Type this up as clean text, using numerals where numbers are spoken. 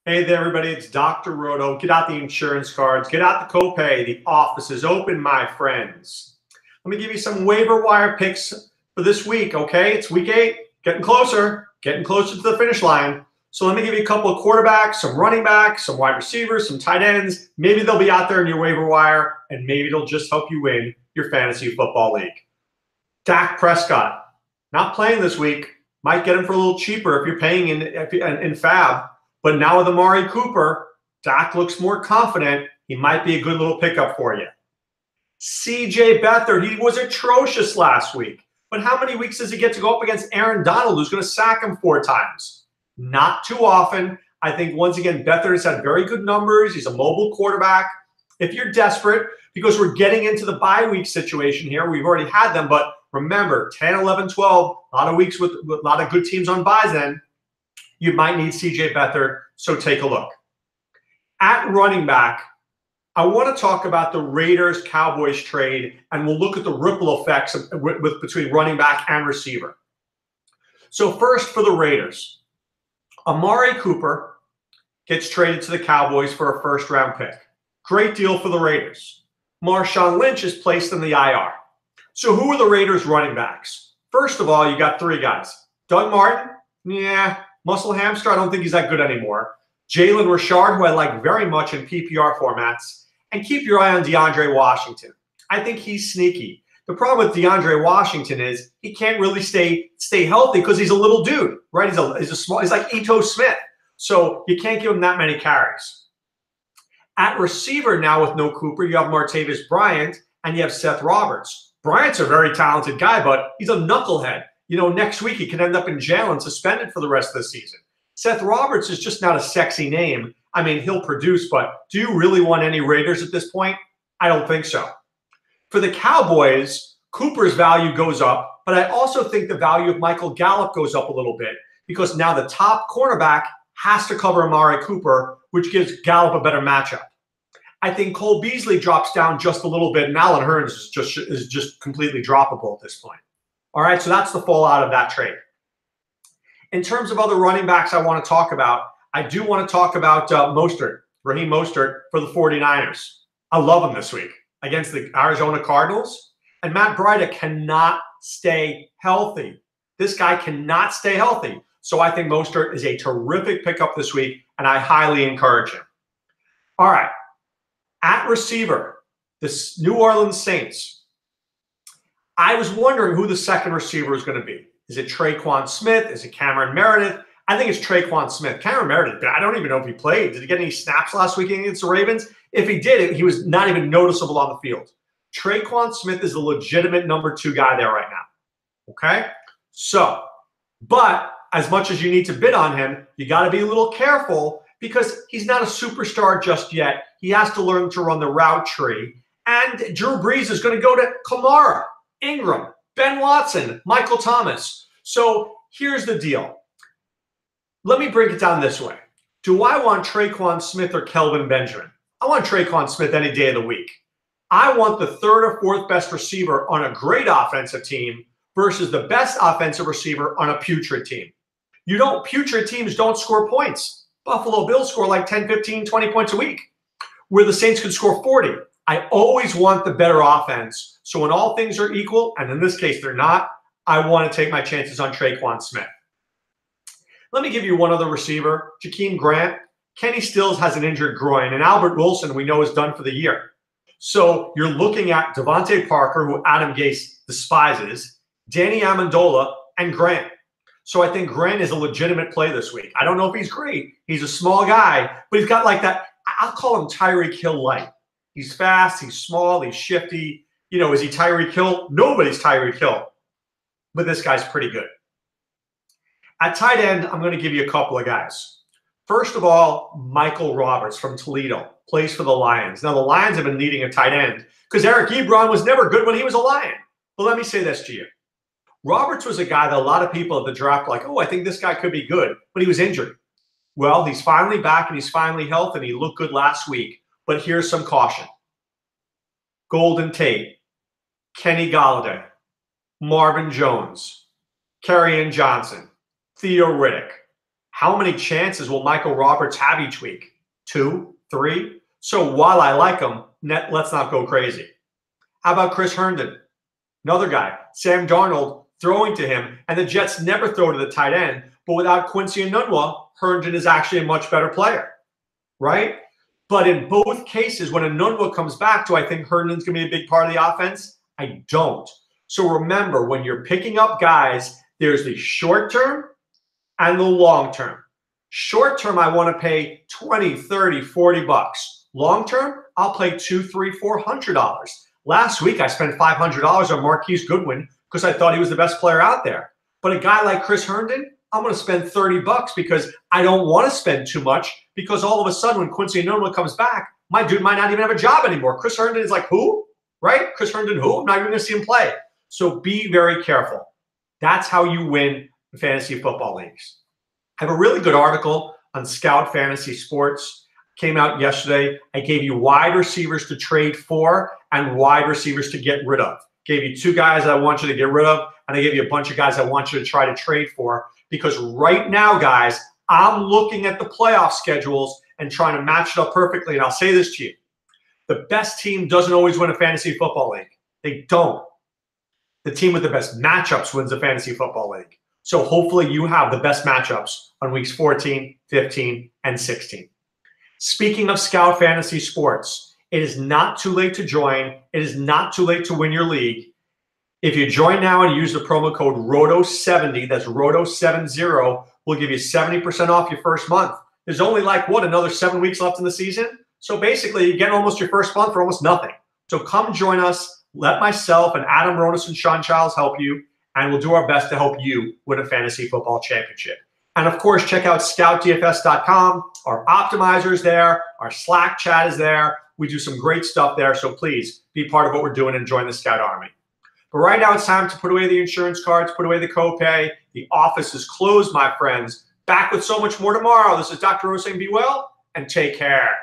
Hey there, everybody. It's Dr. Roto. Get out the insurance cards. Get out the copay. The office is open, my friends. Let me give you some waiver wire picks for this week, okay? It's week 8. Getting closer to the finish line. So let me give you a couple of quarterbacks, some running backs, some wide receivers, some tight ends. Maybe they'll be out there in your waiver wire, and maybe they'll just help you win your fantasy football league. Dak Prescott, not playing this week. Might get him for a little cheaper if you're paying in Fab. But now with Amari Cooper, Dak looks more confident. He might be a good little pickup for you. C.J. Beathard, he was atrocious last week. But how many weeks does he get to go up against Aaron Donald, who's going to sack him 4 times? Not too often. I think, once again, Beathard has had very good numbers. He's a mobile quarterback. If you're desperate, because we're getting into the bye week situation here, we've already had them. But remember, 10, 11, 12, a lot of weeks with a lot of good teams on byes then. You might need C.J. Beathard, so take a look. At running back, I want to talk about the Raiders-Cowboys trade, and we'll look at the ripple effects between running back and receiver. So first for the Raiders, Amari Cooper gets traded to the Cowboys for a first-round pick. Great deal for the Raiders. Marshawn Lynch is placed in the IR. So who are the Raiders running backs? First of all, you got 3 guys. Doug Martin, muscle hamster, I don't think he's that good anymore. Jalen Richard, who I like very much in PPR formats. And keep your eye on DeAndre Washington. I think he's sneaky. The problem with DeAndre Washington is he can't really stay healthy because he's a little dude, right? He's like Ito Smith. So you can't give him that many carries. At receiver now with no Cooper, you have Martavis Bryant and you have Seth Roberts. Bryant's a very talented guy, but he's a knucklehead. You know, next week he could end up in jail and suspended for the rest of the season. Seth Roberts is just not a sexy name. I mean, he'll produce, but do you really want any Raiders at this point? I don't think so. For the Cowboys, Cooper's value goes up, but I also think the value of Michael Gallup goes up a little bit because now the top cornerback has to cover Amari Cooper, which gives Gallup a better matchup. I think Cole Beasley drops down just a little bit, and Allen Hurns is just completely droppable at this point. All right, so that's the fallout of that trade. In terms of other running backs I want to talk about, I do want to talk about Raheem Mostert for the 49ers. I love him this week against the Arizona Cardinals. And Matt Breida cannot stay healthy. This guy cannot stay healthy. So I think Mostert is a terrific pickup this week, and I highly encourage him. All right, at receiver, the New Orleans Saints. I was wondering who the second receiver is going to be. Is it Traquan Smith? Is it Cameron Meredith? I think it's Traquan Smith. Cameron Meredith, I don't even know if he played. Did he get any snaps last week against the Ravens? If he did, he was not even noticeable on the field. Traquan Smith is a legitimate number 2 guy there right now. Okay? So, but as much as you need to bid on him, you got to be a little careful because he's not a superstar just yet. He has to learn to run the route tree. And Drew Brees is going to go to Kamara, Ingram, Ben Watson, Michael Thomas. So here's the deal. Let me break it down this way. Do I want Traquan Smith or Kelvin Benjamin? I want Traquan Smith any day of the week. I want the 3rd or 4th best receiver on a great offensive team versus the best offensive receiver on a putrid team. Putrid teams don't score points. Buffalo Bills score like 10, 15, 20 points a week, where the Saints could score 40. I always want the better offense. So when all things are equal, and in this case they're not, I want to take my chances on Traquan Smith. Let me give you one other receiver, Jakeem Grant. Kenny Stills has an injured groin, and Albert Wilson, we know, is done for the year. So you're looking at Devontae Parker, who Adam Gase despises, Danny Amendola, and Grant. So I think Grant is a legitimate play this week. I don't know if he's great. He's a small guy, but he's got like that, I'll call him Tyreek Hill light. He's fast, he's small, he's shifty. You know, is he Tyreek Hill? Nobody's Tyreek Hill, but this guy's pretty good. At tight end, I'm going to give you a couple of guys. First of all, Michael Roberts from Toledo plays for the Lions. Now, the Lions have been needing a tight end because Eric Ebron was never good when he was a Lion. But let me say this to you. Roberts was a guy that a lot of people at the draft were like, oh, I think this guy could be good, but he was injured. Well, he's finally back and he's finally healthy and he looked good last week. But here's some caution. Golden Tate, Kenny Golladay, Marvin Jones, Kerryon Johnson, Theo Riddick, How many chances will Michael Roberts have each week? 2, 3? So while I like him, let's not go crazy. How about Chris Herndon? Another guy, Sam Darnold throwing to him, and the Jets never throw to the tight end, but without Quincy Enunwa, Herndon is actually a much better player, right? But in both cases, when Enunwa comes back, do I think Herndon's going to be a big part of the offense? I don't. So remember, when you're picking up guys, there's the short term and the long term. Short term, I want to pay 20, 30, 40 bucks. Long term, I'll pay $200, $300, $400. Last week, I spent $500 on Marquise Goodwin because I thought he was the best player out there. But a guy like Chris Herndon, I'm going to spend 30 bucks because I don't want to spend too much, because all of a sudden when Quincy Enunwa comes back, my dude might not even have a job anymore. Chris Herndon is like, who? Right? Chris Herndon, who? I'm not even going to see him play. So be very careful. That's how you win the fantasy football leagues. I have a really good article on Scout Fantasy Sports. Came out yesterday. I gave you wide receivers to trade for and wide receivers to get rid of. Gave you 2 guys I want you to get rid of, and I gave you a bunch of guys I want you to try to trade for, because right now, guys, I'm looking at the playoff schedules and trying to match it up perfectly. And I'll say this to you. The best team doesn't always win a fantasy football league. They don't. The team with the best matchups wins the fantasy football league. So hopefully you have the best matchups on weeks 14, 15, and 16. Speaking of Scout Fantasy Sports, it is not too late to join. It is not too late to win your league. If you join now and use the promo code ROTO70, that's ROTO70, we'll give you 70% off your first month. There's only another 7 weeks left in the season? So basically, you get almost your first month for almost nothing. So come join us. Let myself and Adam Ronis and Sean Childs help you, and we'll do our best to help you win a fantasy football championship. And of course, check out scoutdfs.com. Our optimizer is there. Our Slack chat is there. We do some great stuff there. So please be part of what we're doing and join the Scout Army. But right now, it's time to put away the insurance cards, put away the copay. The office is closed, my friends. Back with so much more tomorrow. This is Dr. Rose saying be well and take care.